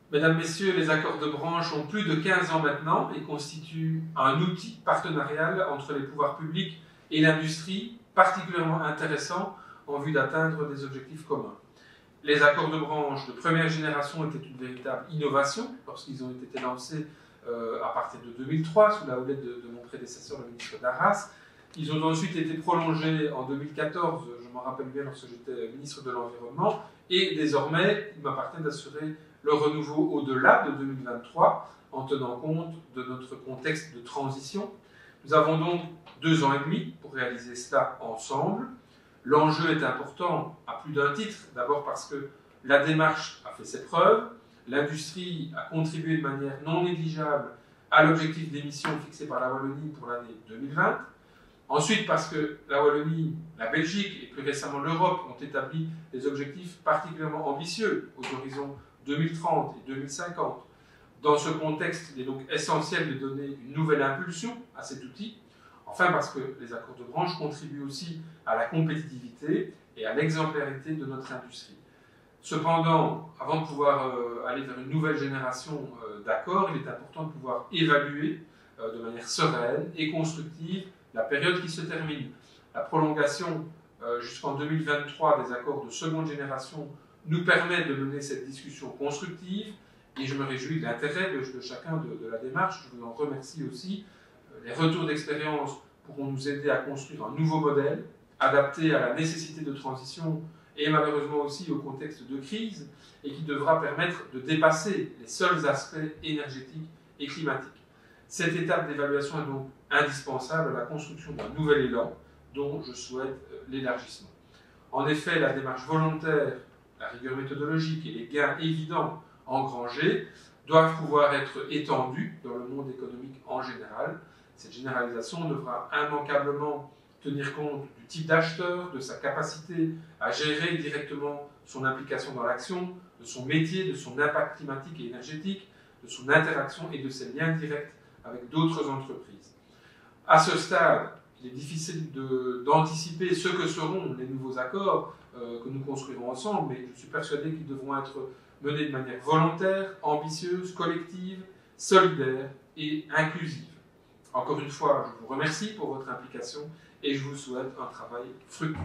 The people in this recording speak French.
Mesdames, Messieurs, les accords de branche ont plus de 15 ans maintenant et constituent un outil partenarial entre les pouvoirs publics et l'industrie particulièrement intéressant en vue d'atteindre des objectifs communs. Les accords de branche de première génération étaient une véritable innovation lorsqu'ils ont été lancés à partir de 2003 sous la houlette de mon prédécesseur, le ministre Darras. Ils ont ensuite été prolongés en 2014, je m'en rappelle bien lorsque j'étais ministre de l'Environnement, et désormais il m'appartient d'assurer le renouveau au-delà de 2023 en tenant compte de notre contexte de transition. Nous avons donc 2 ans et demi pour réaliser cela ensemble. L'enjeu est important à plus d'un titre, d'abord parce que la démarche a fait ses preuves, l'industrie a contribué de manière non négligeable à l'objectif d'émissions fixé par la Wallonie pour l'année 2020. Ensuite, parce que la Wallonie, la Belgique et plus récemment l'Europe ont établi des objectifs particulièrement ambitieux aux horizons 2030 et 2050. Dans ce contexte, il est donc essentiel de donner une nouvelle impulsion à cet outil. Enfin, parce que les accords de branche contribuent aussi à la compétitivité et à l'exemplarité de notre industrie. Cependant, avant de pouvoir aller vers une nouvelle génération d'accords, il est important de pouvoir évaluer de manière sereine et constructive la période qui se termine. La prolongation jusqu'en 2023 des accords de seconde génération nous permet de mener cette discussion constructive et je me réjouis de l'intérêt de chacun de la démarche. Je vous en remercie aussi. Les retours d'expérience pourront nous aider à construire un nouveau modèle adapté à la nécessité de transition et malheureusement aussi au contexte de crise et qui devra permettre de dépasser les seuls aspects énergétiques et climatiques. Cette étape d'évaluation est donc indispensable à la construction d'un nouvel élan dont je souhaite l'élargissement. En effet, la démarche volontaire, la rigueur méthodologique et les gains évidents engrangés doivent pouvoir être étendus dans le monde économique en général. Cette généralisation devra immanquablement tenir compte du type d'acheteur, de sa capacité à gérer directement son implication dans l'action, de son métier, de son impact climatique et énergétique, de son interaction et de ses liens directs avec d'autres entreprises. À ce stade, il est difficile d'anticiper ce que seront les nouveaux accords que nous construirons ensemble, mais je suis persuadé qu'ils devront être menés de manière volontaire, ambitieuse, collective, solidaire et inclusive. Encore une fois, je vous remercie pour votre implication et je vous souhaite un travail fructueux.